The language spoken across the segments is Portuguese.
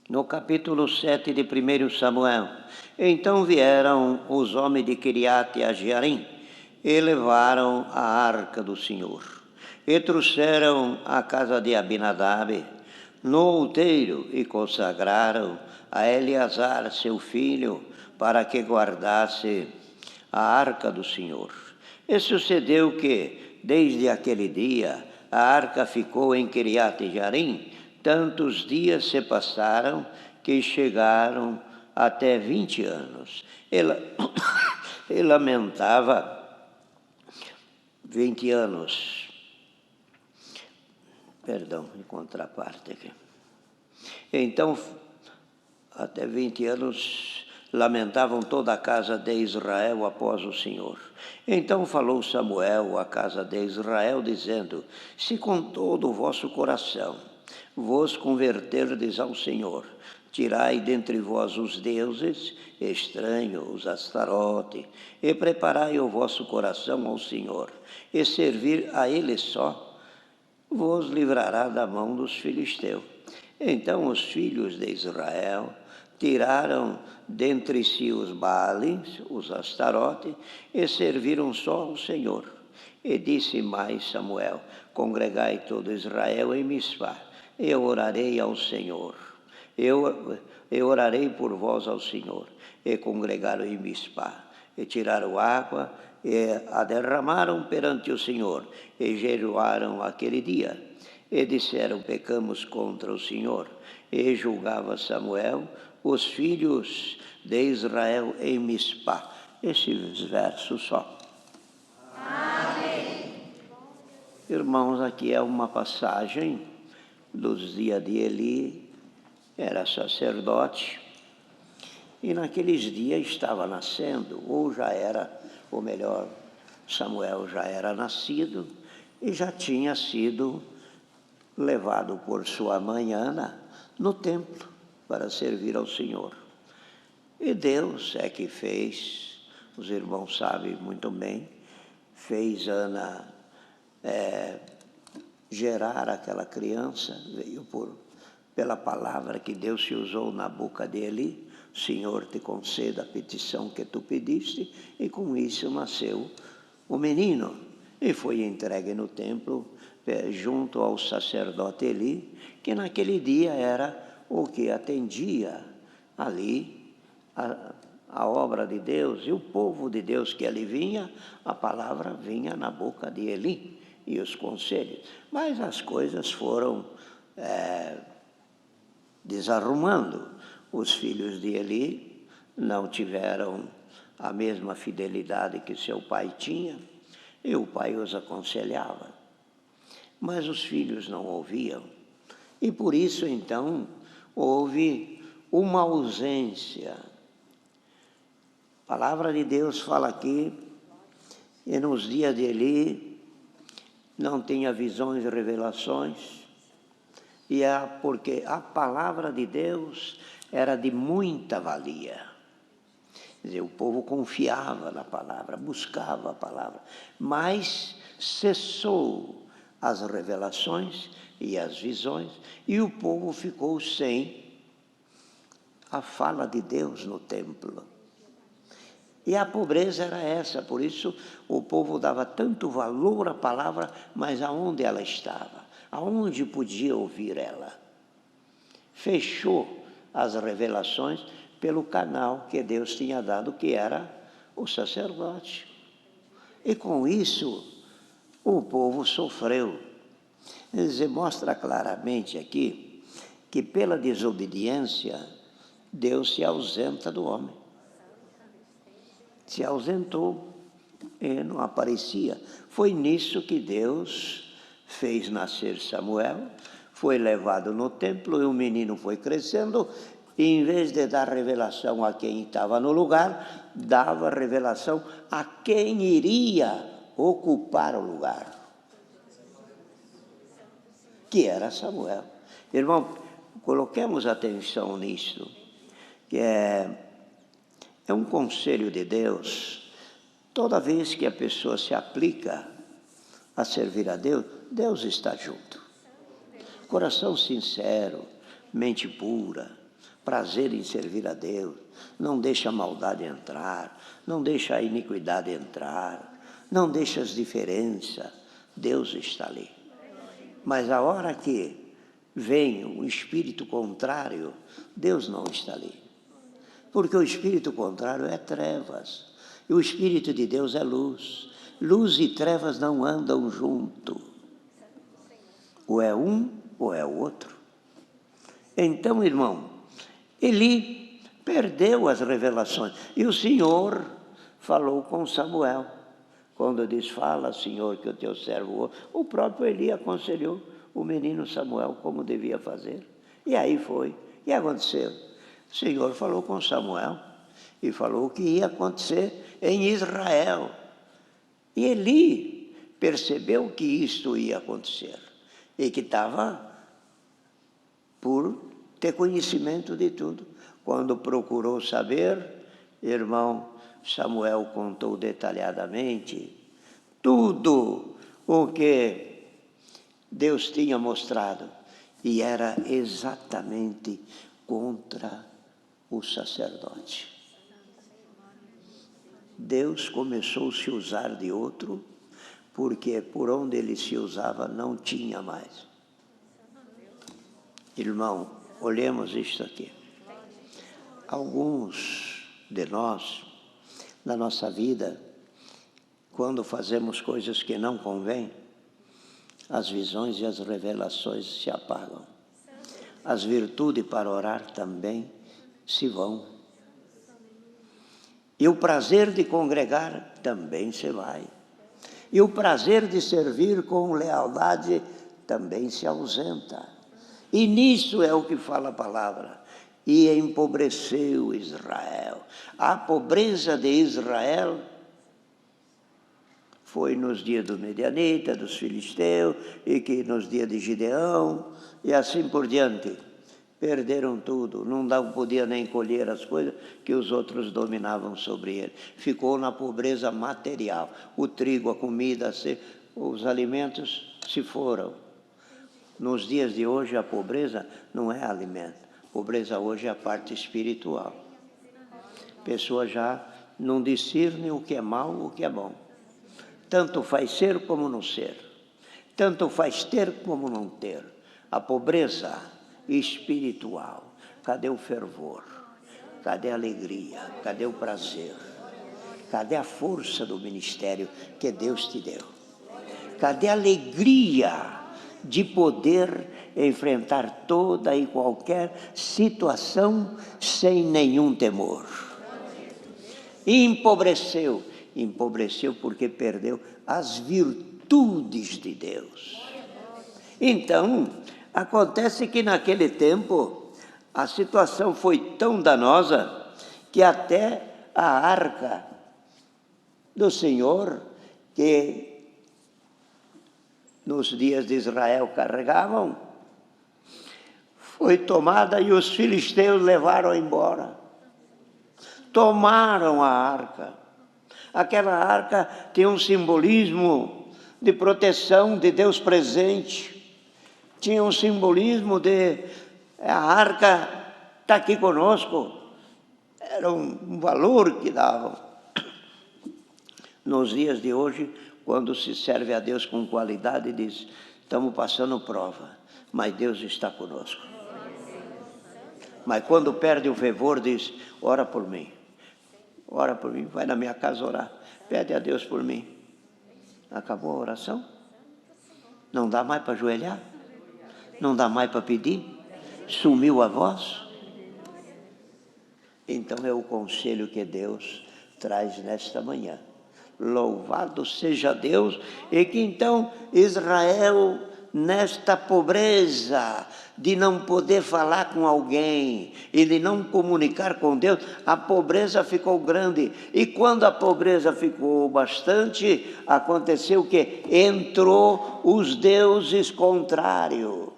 no capítulo 7 de 1 Samuel. Então vieram os homens de Quiriate a Jearim e levaram a arca do Senhor. E trouxeram à casa de Abinadab no outeiro e consagraram a Eleazar, seu filho, para que guardasse a arca do Senhor. E sucedeu que, desde aquele dia, a arca ficou em Quiriate Jearim. Tantos dias se passaram que chegaram até 20 anos. Ele lamentava 20 anos. Perdão, em contraparte aqui. Então, até 20 anos, lamentavam toda a casa de Israel após o Senhor. Então falou Samuel à casa de Israel, dizendo: se com todo o vosso coração vos converterdes ao Senhor, tirai dentre vós os deuses estranhos, os Astarote, e preparai o vosso coração ao Senhor, e servir a Ele só, vos livrará da mão dos filisteus. Então os filhos de Israel tiraram dentre si os Baales, os Astarote, e serviram só ao Senhor. E disse mais Samuel: congregai todo Israel em Mispá, eu orarei ao Senhor. Eu orarei por vós ao Senhor. E congregaram em Mispá, e tiraram água, e a derramaram perante o Senhor, e jejuaram aquele dia. E disseram: pecamos contra o Senhor. E julgava Samuel os filhos de Israel em Mispá. Esses versos só. Amém. Irmãos, aqui é uma passagem dos dias de Eli. Era sacerdote, e naqueles dias estava nascendo, ou já era, ou melhor, Samuel já era nascido, e já tinha sido levado por sua mãe Ana no templo para servir ao Senhor. E Deus é que fez, os irmãos sabem muito bem, fez Ana gerar aquela criança, veio pela palavra que Deus se usou na boca dele: Senhor, te conceda a petição que tu pediste, e com isso nasceu o menino, e foi entregue no templo, junto ao sacerdote Eli, que naquele dia era o que atendia ali a obra de Deus, e o povo de Deus que ali vinha, a palavra vinha na boca de Eli, e os conselhos. Mas as coisas foram desarrumando. Os filhos de Eli não tiveram a mesma fidelidade que seu pai tinha, e o pai os aconselhava. Mas os filhos não ouviam, e por isso então houve uma ausência. A palavra de Deus fala aqui, e nos dias de Eli não tinha visões e revelações, e porque a palavra de Deus era de muita valia. Quer dizer, o povo confiava na palavra, buscava a palavra, mas cessou as revelações e as visões, e o povo ficou sem a fala de Deus no templo. E a pobreza era essa, por isso o povo dava tanto valor à palavra, mas aonde ela estava? Aonde podia ouvir ela? Fechou as revelações pelo canal que Deus tinha dado, que era o sacerdote. E com isso o povo sofreu. Quer dizer, mostra claramente aqui que pela desobediência Deus se ausenta do homem. Se ausentou e não aparecia. Foi nisso que Deus fez nascer Samuel, foi levado no templo, e o menino foi crescendo, e em vez de dar revelação a quem estava no lugar, dava revelação a quem iria ocupar o lugar, que era Samuel. Irmão, coloquemos atenção nisso, que é um conselho de Deus. Toda vez que a pessoa se aplica a servir a Deus, Deus está junto. Coração sincero, mente pura, prazer em servir a Deus, não deixa a maldade entrar, não deixa a iniquidade entrar, não deixa as diferenças, Deus está ali. Mas a hora que vem o espírito contrário, Deus não está ali. Porque o espírito contrário é trevas, e o espírito de Deus é luz. Luz e trevas não andam junto. Ou é um ou é o outro. Então, irmão, Eli perdeu as revelações. E o Senhor falou com Samuel. Quando diz, fala, Senhor, que o teu servo ouve. O próprio Eli aconselhou o menino Samuel como devia fazer. E aí foi. E aconteceu. O Senhor falou com Samuel e falou o que ia acontecer em Israel. E Eli percebeu que isto ia acontecer e que estava por ter conhecimento de tudo. Quando procurou saber, irmão, Samuel contou detalhadamente tudo o que Deus tinha mostrado e era exatamente contra o sacerdote. Deus começou a se usar de outro, porque por onde ele se usava não tinha mais. Irmão, olhemos isto aqui. Alguns de nós, na nossa vida, quando fazemos coisas que não convêm, as visões e as revelações se apagam. As virtudes para orar também se vão. E o prazer de congregar também se vai. E o prazer de servir com lealdade também se ausenta. E nisso é o que fala a palavra. E empobreceu Israel. A pobreza de Israel foi nos dias do Medianita, dos Filisteus, e que nos dias de Gideão, e assim por diante. Perderam tudo, não podia nem colher as coisas que os outros dominavam sobre ele. Ficou na pobreza material. O trigo, a comida, os alimentos se foram. Nos dias de hoje, a pobreza não é alimento. A pobreza hoje é a parte espiritual. A pessoa já não discerne o que é mal, o que é bom. Tanto faz ser como não ser. Tanto faz ter como não ter. A pobreza espiritual. Cadê o fervor? Cadê a alegria? Cadê o prazer? Cadê a força do ministério que Deus te deu? Cadê a alegria de poder enfrentar toda e qualquer situação sem nenhum temor? E empobreceu porque perdeu as virtudes de Deus. Então, acontece que naquele tempo a situação foi tão danosa que até a arca do Senhor, que nos dias de Israel carregavam, foi tomada e os filisteus levaram embora. Tomaram a arca. Aquela arca tem um simbolismo de proteção de Deus presente. Tinha um simbolismo de a arca está aqui conosco. Era um valor que davam. Nos dias de hoje, quando se serve a Deus com qualidade, diz, estamos passando prova, mas Deus está conosco. Mas quando perde o fervor, diz, ora por mim, vai na minha casa orar, pede a Deus por mim. Acabou a oração? Não dá mais para ajoelhar? Não dá mais para pedir? Sumiu a voz? Então é o conselho que Deus traz nesta manhã. Louvado seja Deus, e que então Israel, nesta pobreza de não poder falar com alguém e de não comunicar com Deus, a pobreza ficou grande. E quando a pobreza ficou bastante, aconteceu que entrou os deuses contrários.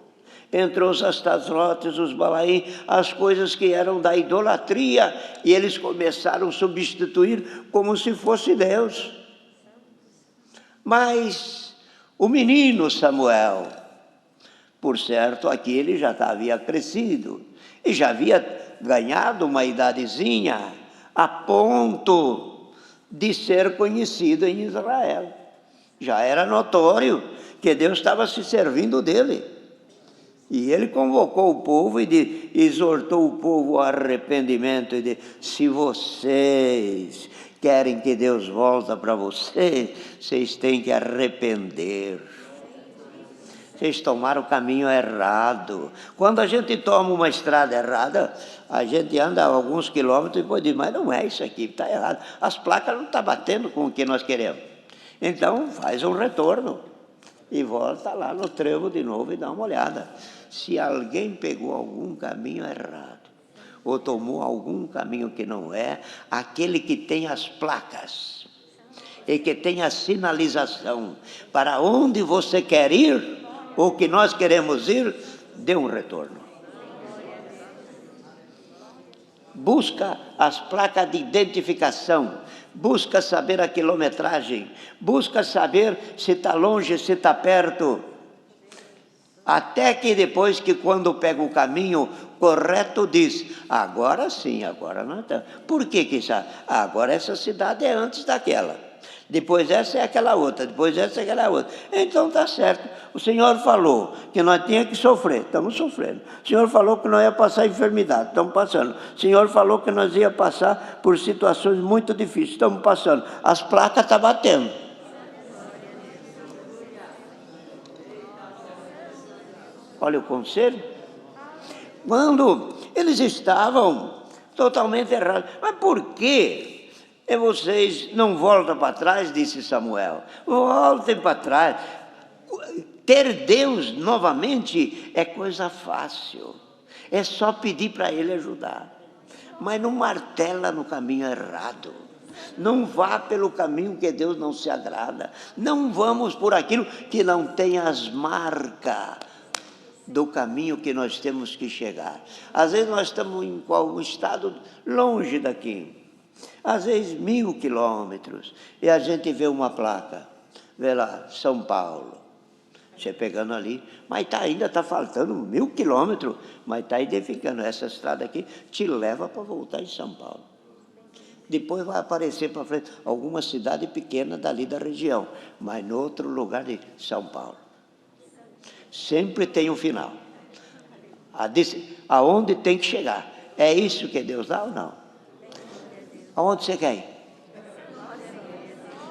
Entrou os Astarotes, os Balaim, as coisas que eram da idolatria, e eles começaram a substituir como se fosse Deus. Mas o menino Samuel, Por certo, aqui ele já havia crescido e já havia ganhado uma idadezinha a ponto de ser conhecido em Israel. Já era notório que Deus estava se servindo dele. E ele convocou o povo e exortou o povo ao arrependimento e disse: se vocês querem que Deus volte para vocês, vocês têm que arrepender. Vocês tomaram o caminho errado. Quando a gente toma uma estrada errada, a gente anda alguns quilômetros e depois diz: mas não é isso aqui, está errado. As placas não estão batendo com o que nós queremos. Então faz um retorno e volta lá no trevo de novo e dá uma olhada. Se alguém pegou algum caminho errado ou tomou algum caminho que não é, aquele que tem as placas e que tem a sinalização para onde você quer ir ou que nós queremos ir, dê um retorno. Busca as placas de identificação, busca saber a quilometragem, busca saber se está longe, se está perto. Até que depois que quando pega o caminho correto diz: agora sim, agora não está. Por que isso? Agora essa cidade é antes daquela. Depois essa é aquela outra, depois essa é aquela outra. Então está certo. O Senhor falou que nós tínhamos que sofrer, estamos sofrendo. O Senhor falou que nós ia passar enfermidade, estamos passando. O Senhor falou que nós ia passar por situações muito difíceis, estamos passando. As placas estão batendo. Olha o conselho. Quando eles estavam totalmente errados. Mas por quê? E vocês não voltam para trás, disse Samuel. Voltem para trás. Ter Deus novamente é coisa fácil. É só pedir para Ele ajudar. Mas não martela no caminho errado. Não vá pelo caminho que Deus não se agrada. Não vamos por aquilo que não tem as marcas do caminho que nós temos que chegar. Às vezes nós estamos em um estado longe daqui. Às vezes 1000 quilômetros. E a gente vê uma placa. Vê lá, São Paulo. Você pegando ali, mas ainda está faltando 1000 quilômetros, mas está identificando. Essa estrada aqui te leva para voltar em São Paulo. Depois vai aparecer para frente alguma cidade pequena dali da região, mas no outro lugar de São Paulo. Sempre tem um final. Aonde tem que chegar. É isso que Deus dá ou não? Aonde você quer ir?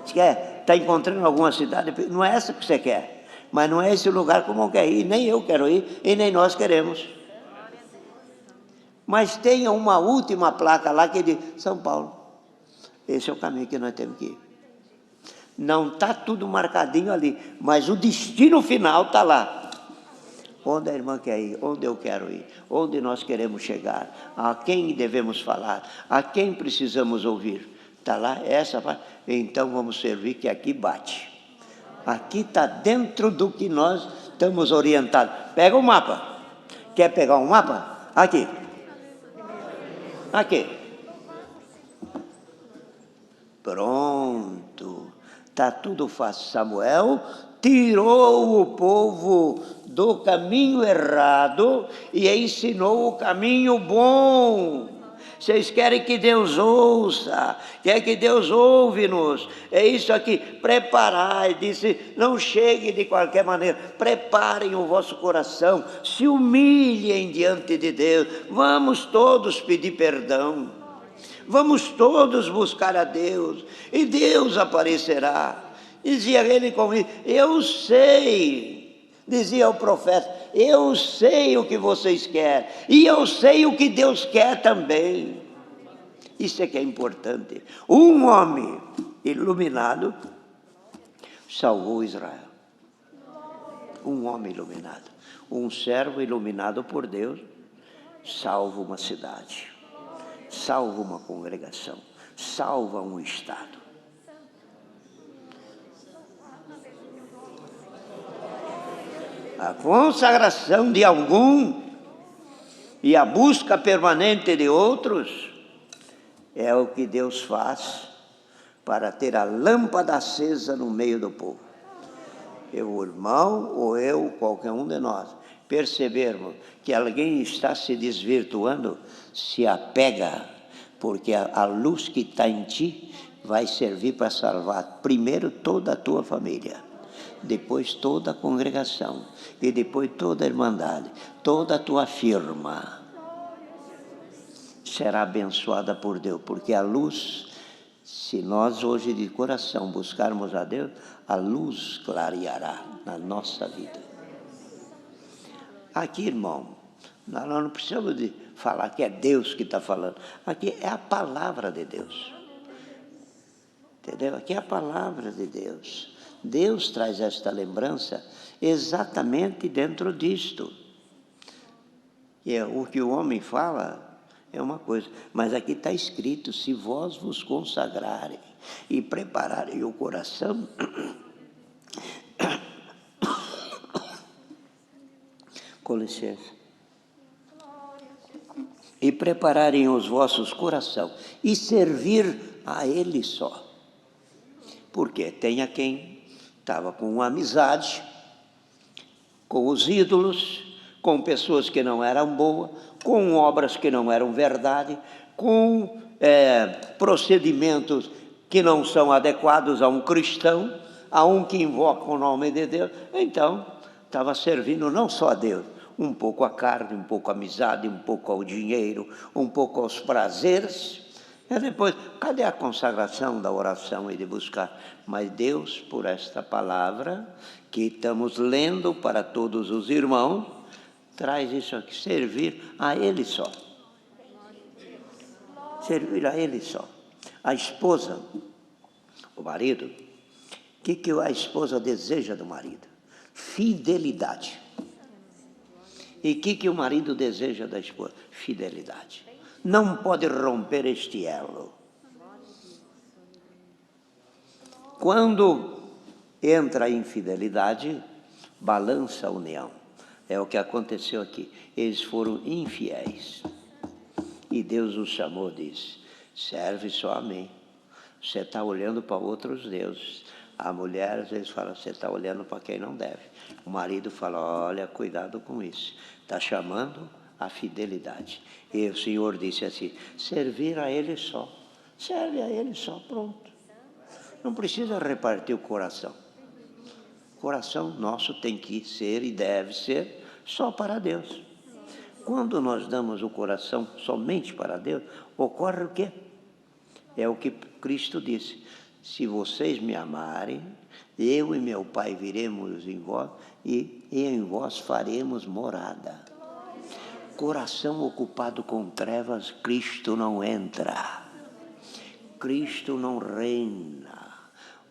Você quer? Está encontrando alguma cidade? Não é essa que você quer. Mas não é esse lugar como quer ir, nem eu quero ir, e nem nós queremos. Mas tenha uma última placa lá que diz São Paulo. Esse é o caminho que nós temos que ir. Não está tudo marcadinho ali, mas o destino final está lá. Onde a irmã quer ir, onde eu quero ir, onde nós queremos chegar, a quem devemos falar, a quem precisamos ouvir. Está lá essa parte? Então vamos servir que aqui bate. Aqui está dentro do que nós estamos orientados. Pega o mapa. Quer pegar um mapa? Aqui. Aqui. Pronto. Está tudo fácil. Samuel tirou o povo do caminho errado e ensinou o caminho bom. Vocês querem que Deus ouça, quer que Deus ouve-nos, é isso aqui, preparai, disse, não chegue de qualquer maneira, preparem o vosso coração, se humilhem diante de Deus, vamos todos pedir perdão, vamos todos buscar a Deus, e Deus aparecerá. Dizia ele comigo, eu sei, dizia o profeta, eu sei o que vocês querem, e eu sei o que Deus quer também. Isso é que é importante. Um homem iluminado salvou Israel. Um homem iluminado, um servo iluminado por Deus, salva uma cidade, salva uma congregação, salva um estado. A consagração de algum e a busca permanente de outros é o que Deus faz para ter a lâmpada acesa no meio do povo. Eu, o irmão, ou eu, qualquer um de nós, percebermos que alguém está se desvirtuando, se apega, porque a luz que está em ti vai servir para salvar primeiro toda a tua família, depois toda a congregação e depois toda a irmandade, toda a tua firma será abençoada por Deus, porque a luz, se nós hoje de coração buscarmos a Deus, a luz clareará na nossa vida. Aqui, irmão, nós não precisamos de falar que é Deus que está falando. Aqui é a palavra de Deus. Entendeu? Aqui é a palavra de Deus. Deus traz esta lembrança exatamente dentro disto. E o que o homem fala é uma coisa, mas aqui está escrito: se vós vos consagrarem e prepararem o coração, com licença, e prepararem os vossos corações e servir a Ele só. Porque tem a quem estava com uma amizade com os ídolos, com pessoas que não eram boas, com obras que não eram verdade, com procedimentos que não são adequados a um cristão, a um que invoca o nome de Deus. Então, estava servindo não só a Deus, um pouco a carne, um pouco a amizade, um pouco ao dinheiro, um pouco aos prazeres. E depois, cadê a consagração da oração e de buscar? Mas Deus, por esta palavra que estamos lendo para todos os irmãos, traz isso aqui: servir a Ele só. Servir a Ele só. A esposa, o marido, o que a esposa deseja do marido? Fidelidade. E o que o marido deseja da esposa? Fidelidade. Não pode romper este elo. Quando entra a infidelidade, balança a união. É o que aconteceu aqui. Eles foram infiéis. E Deus os chamou e disse: serve só a mim. Você está olhando para outros deuses. A mulher, às vezes, fala: você está olhando para quem não deve. O marido fala: olha, cuidado com isso. Está chamando a fidelidade. E o Senhor disse assim: servir a Ele só. Serve a Ele só, pronto. Não precisa repartir o coração. O coração nosso tem que ser e deve ser só para Deus. Quando nós damos o coração somente para Deus, ocorre o quê? É o que Cristo disse: se vocês me amarem, eu e meu Pai viremos em vós e em vós faremos morada. Coração ocupado com trevas, Cristo não entra. Cristo não reina.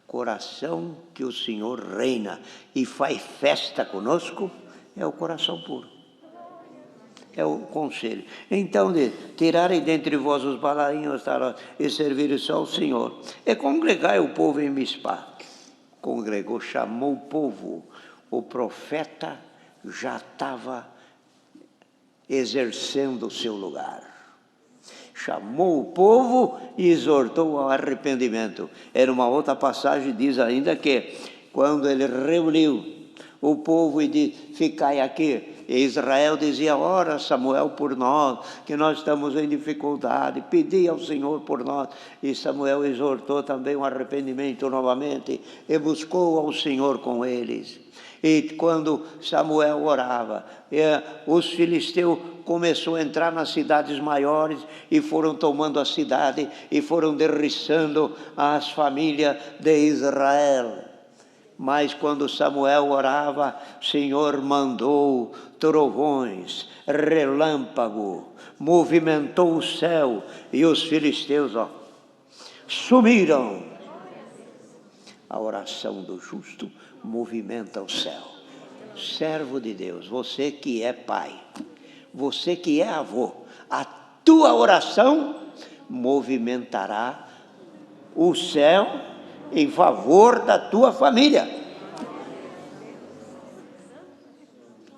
Coração que o Senhor reina e faz festa conosco é o coração puro. É o conselho. Então, de tirarem dentre vós os balainhos e servirem só ao Senhor. E congregai o povo em Mispá. Congregou, chamou o povo. O profeta já estava exercendo o seu lugar. Chamou o povo e exortou ao arrependimento. Era uma outra passagem, diz ainda que quando ele reuniu o povo e disse: ficai aqui. E Israel dizia: ora, Samuel, por nós, que nós estamos em dificuldade, pedi ao Senhor por nós. E Samuel exortou também o arrependimento novamente e buscou ao Senhor com eles. E quando Samuel orava, os filisteus começaram a entrar nas cidades maiores e foram tomando a cidade e foram derriçando as famílias de Israel. Mas quando Samuel orava, o Senhor mandou trovões, relâmpago, movimentou o céu e os filisteus sumiram. A oração do justo movimenta o céu. Servo de Deus, você que é pai, você que é avô, a tua oração movimentará o céu em favor da tua família.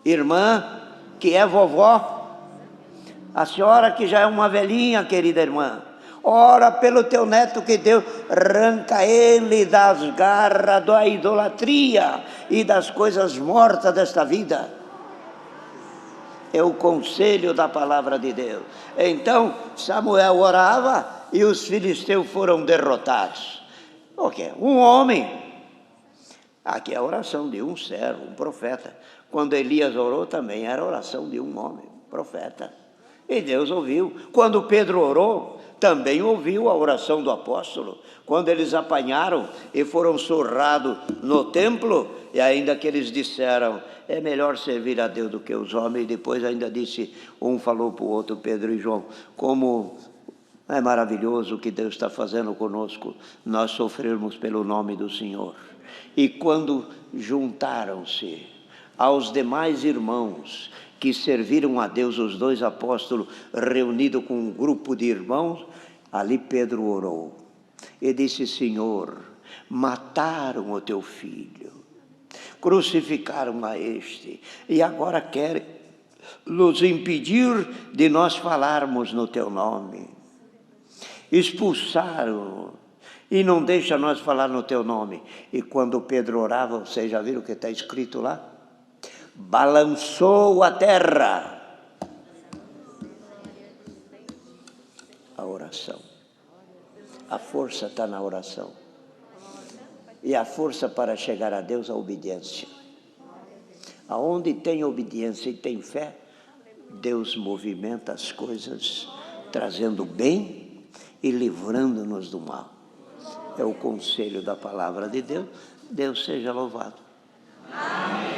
Irmã que é vovó, a senhora que já é uma velhinha, querida irmã, ora pelo teu neto que Deus arranca ele das garras da idolatria e das coisas mortas desta vida. É o conselho da palavra de Deus. Então, Samuel orava e os filisteus foram derrotados. O quê? Um homem. Aqui é a oração de um servo, um profeta. Quando Elias orou também era a oração de um homem, profeta. E Deus ouviu. Quando Pedro orou, também ouviu a oração do apóstolo. Quando eles apanharam e foram surrados no templo, e ainda que eles disseram, é melhor servir a Deus do que os homens. E depois ainda disse, um falou para o outro, Pedro e João, como é maravilhoso o que Deus está fazendo conosco, nós sofrermos pelo nome do Senhor. E quando juntaram-se aos demais irmãos que serviram a Deus, os dois apóstolos reunidos com um grupo de irmãos, ali Pedro orou e disse, Senhor, mataram o teu filho, crucificaram a este, e agora querem nos impedir de nós falarmos no teu nome. Expulsaram e não deixa nós falar no teu nome. E quando Pedro orava, vocês já viram o que está escrito lá? Balançou a terra. A oração. A força está na oração. E a força para chegar a Deus, a obediência. Aonde tem obediência e tem fé, Deus movimenta as coisas, trazendo bem e livrando-nos do mal. É o conselho da palavra de Deus. Deus seja louvado. Amém.